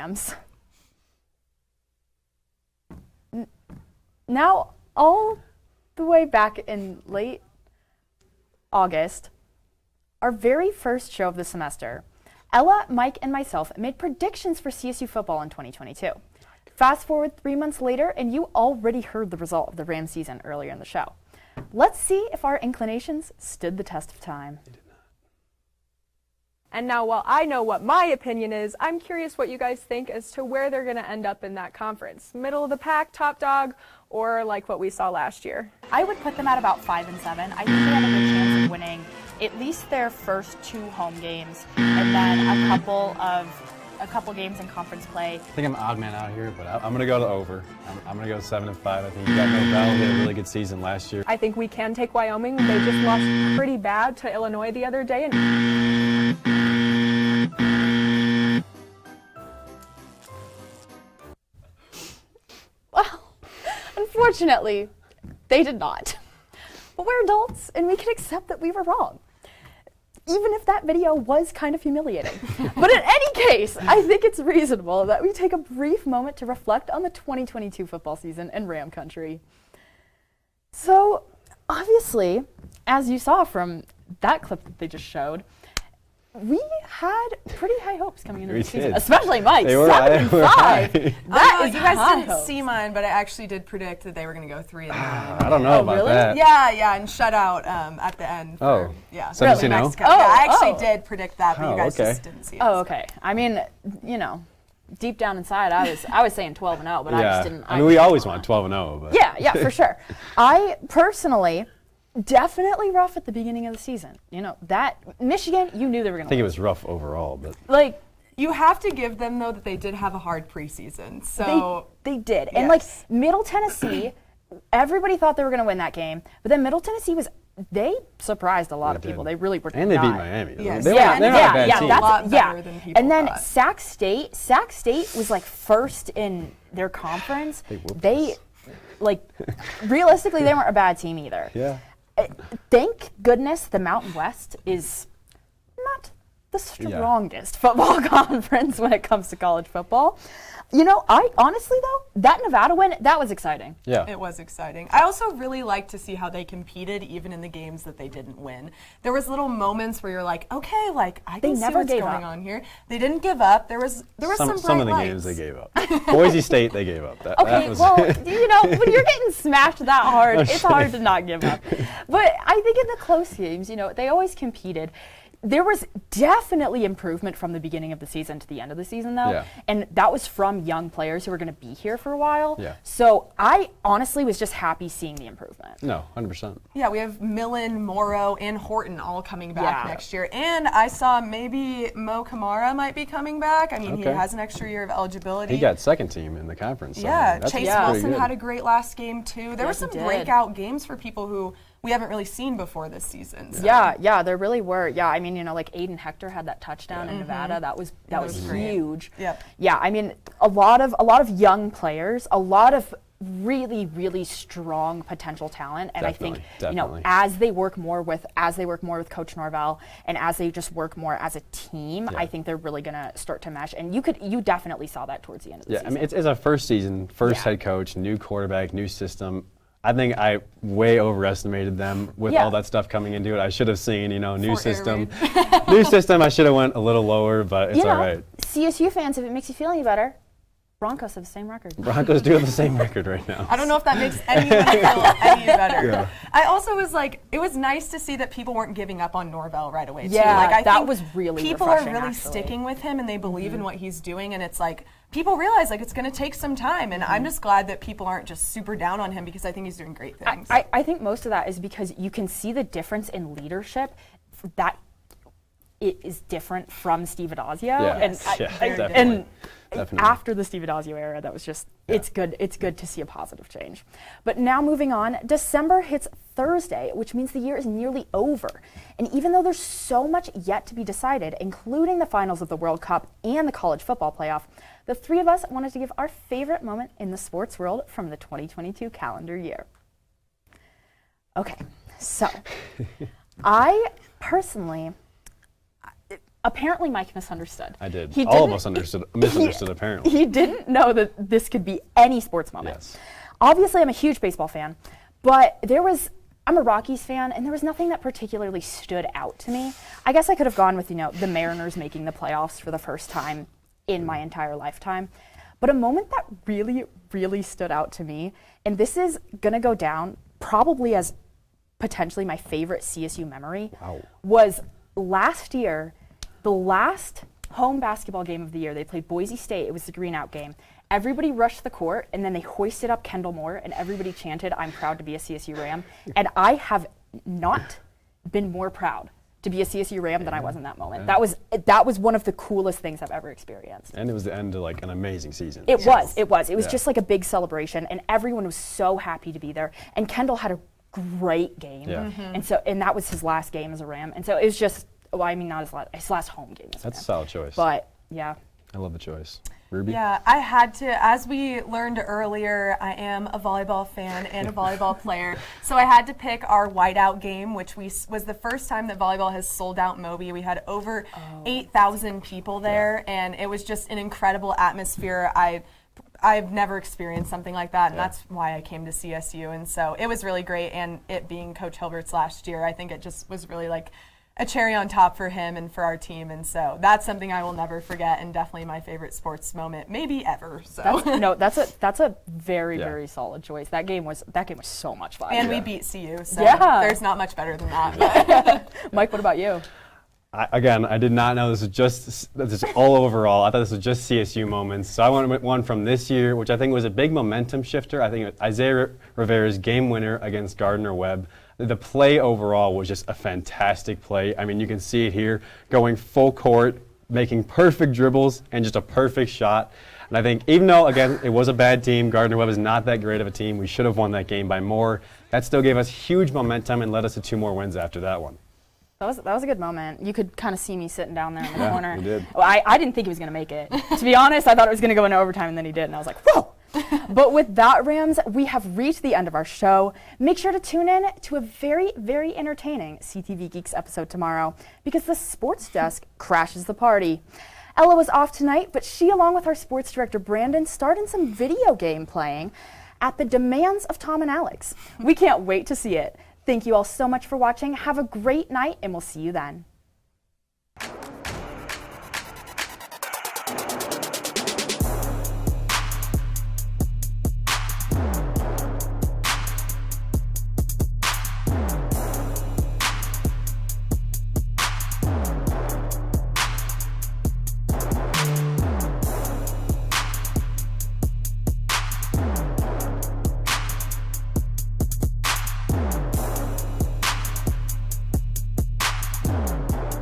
Rams. Now, all the way back in late August, our very first show of the semester, Ella, Mike, and myself made predictions for CSU football in 2022. Fast forward 3 months later, and you already heard the result of the Rams season earlier in the show. Let's see if our inclinations stood the test of time. And now, while I know what my opinion is, I'm curious what you guys think as to where they're going to end up in that conference. Middle of the pack, top dog, or like what we saw last year? I would put them at about 5-7. I think they have a good chance of winning at least their first 2 home games, and then a couple games in conference play. I think I'm an odd man out here, but I'm going to go to over. I'm going to go 7-5. I think you got Novell. He had a really good season last year. I think we can take Wyoming. They just lost pretty bad to Illinois the other day. Well, unfortunately, they did not. But we're adults, and we can accept that we were wrong, even if that video was kind of humiliating. But in any case, I think it's reasonable that we take a brief moment to reflect on the 2022 football season in Ram Country. So, obviously, as you saw from that clip that they just showed, we had pretty high hopes coming into the season, especially Mike. 7-5. That is you guys high didn't hopes. see mine, but I actually did predict that they were going to go 3-9. I don't know about really? that. Yeah, and shut out at the end. Yeah. 17-0? Mexico. Yeah, I actually did predict that, but you guys okay. just didn't see it. Oh, okay. I mean, you know, deep down inside, I was saying 12-0, but I just didn't. I mean, we always want 12-0, but Yeah, for sure. I personally definitely rough at the beginning of the season. You know, that Michigan, you knew they were going to. I think it was rough overall, but like. You have to give them, though, that they did have a hard preseason. So they did. Yes. And like Middle Tennessee, everybody thought they were going to win that game, but then Middle Tennessee they surprised a lot of people. They really were. And they beat Miami. Yes. They were not a bad team. A lot better than people And then thought. Sac State was like first in their conference. They like realistically, they weren't a bad team either. Yeah. Thank goodness the Mountain West is not the strongest football conference when it comes to college football. You know, I honestly, though, that Nevada win, that was exciting. Yeah. It was exciting. I also really liked to see how they competed even in the games that they didn't win. There was little moments where you're like, okay, like I can see what's going on here. They didn't give up. There was some bright some of the lights. games they gave up. Boise State, they gave up. Okay, well, you know, when you're getting smashed that hard, it's hard to not give up. But I think in the close games, you know, they always competed. There was definitely improvement from the beginning of the season to the end of the season, though. Yeah. And that was from young players who were going to be here for a while. Yeah. So I honestly was just happy seeing the improvement. No, 100%. Yeah, we have Millen, Morrow, and Horton all coming back next year. And I saw maybe Mo Kamara might be coming back. I mean, he has an extra year of eligibility. He got second team in the conference. So Yeah, that's Chase Wilson had a great last game, too. There were some breakout games for people who we haven't really seen before this season. So. Yeah, there really were. Yeah, I mean, you know, like Aiden Hector had that touchdown in Nevada. That was huge. Yep. Yeah, I mean, a lot of young players, a lot of really, really strong potential talent. And I think, you know, as they work more with Coach Norvell and as they just work more as a team, I think they're really gonna start to mesh. And you definitely saw that towards the end of the season. I mean, it's a first season, first head coach, new quarterback, new system. I think I way overestimated them with all that stuff coming into it. I should have seen, you know, new system. New system, I should have went a little lower, but it's all right. CSU fans, if it makes you feel any better, Broncos have the same record. Broncos do have the same record right now. I don't know if that makes anyone feel any better. Yeah. I also was like, it was nice to see that people weren't giving up on Norvell right away, too. Yeah, Like, I that think was really people are refreshing, really actually. sticking with him and they believe in what he's doing, and it's like, people realize like it's going to take some time, and I'm just glad that people aren't just super down on him because I think he's doing great things. I think most of that is because you can see the difference in leadership that it is different from Steve Adazio. Definitely. After the Steve Adazio era, that was just, it's good to see a positive change. But now moving on, December hits Thursday, which means the year is nearly over. And even though there's so much yet to be decided, including the finals of the World Cup and the college football playoff, the three of us wanted to give our favorite moment in the sports world from the 2022 calendar year. Okay, so I personally, apparently Mike misunderstood. I did. All of us misunderstood apparently. He didn't know that this could be any sports moment. Yes. Obviously, I'm a huge baseball fan, but I'm a Rockies fan, and there was nothing that particularly stood out to me. I guess I could have gone with, the Mariners making the playoffs for the first time in my entire lifetime. But a moment that really, really stood out to me, and this is going to go down probably as potentially my favorite CSU memory, was last year, the last home basketball game of the year. They played Boise State. It was the green-out game. Everybody rushed the court, and then they hoisted up Kendall Moore, and everybody chanted, "I'm proud to be a CSU Ram." And I have not been more proud to be a CSU Ram than I was in that moment. Yeah. That was one of the coolest things I've ever experienced. And it was the end of an amazing season. It was just like a big celebration, and everyone was so happy to be there. And Kendall had a great game. Yeah. And that was his last game as a Ram. And so it was just, not his last home game as a Ram. That's a solid choice. But yeah. I love the choice. Ruby? Yeah, I had to, as we learned earlier, I am a volleyball fan and a volleyball player. So I had to pick our whiteout game, which was the first time that volleyball has sold out Moby. We had over 8,000 people there, and it was just an incredible atmosphere. I've never experienced something like that, and that's why I came to CSU. And so it was really great, and it being Coach Hilbert's last year, I think it just was really a cherry on top for him and for our team, and so that's something I will never forget, and definitely my favorite sports moment, maybe ever. So that's a very very solid choice. That game was so much fun, and we beat CU, so there's not much better than that. Mike, what about you? I did not know this is all overall. I thought this was just CSU moments. So I went with one from this year, which I think was a big momentum shifter. I think Isaiah Rivera's game winner against Gardner-Webb. The play overall was just a fantastic play. I mean, you can see it here, going full court, making perfect dribbles, and just a perfect shot. And I think even though, again, it was a bad team, Gardner-Webb is not that great of a team. We should have won that game by more. That still gave us huge momentum and led us to 2 more wins after that one. That was a good moment. You could kind of see me sitting down there in the corner. You did. Well, I didn't think he was going to make it. To be honest, I thought it was going to go into overtime, and then he did, and I was like, whoa! But with that, Rams, we have reached the end of our show. Make sure to tune in to a very, very entertaining CTV Geeks episode tomorrow, because the sports desk crashes the party. Ella was off tonight, but she, along with our sports director, Brandon, started some video game playing at the demands of Tom and Alex. We can't wait to see it. Thank you all so much for watching. Have a great night, and we'll see you then.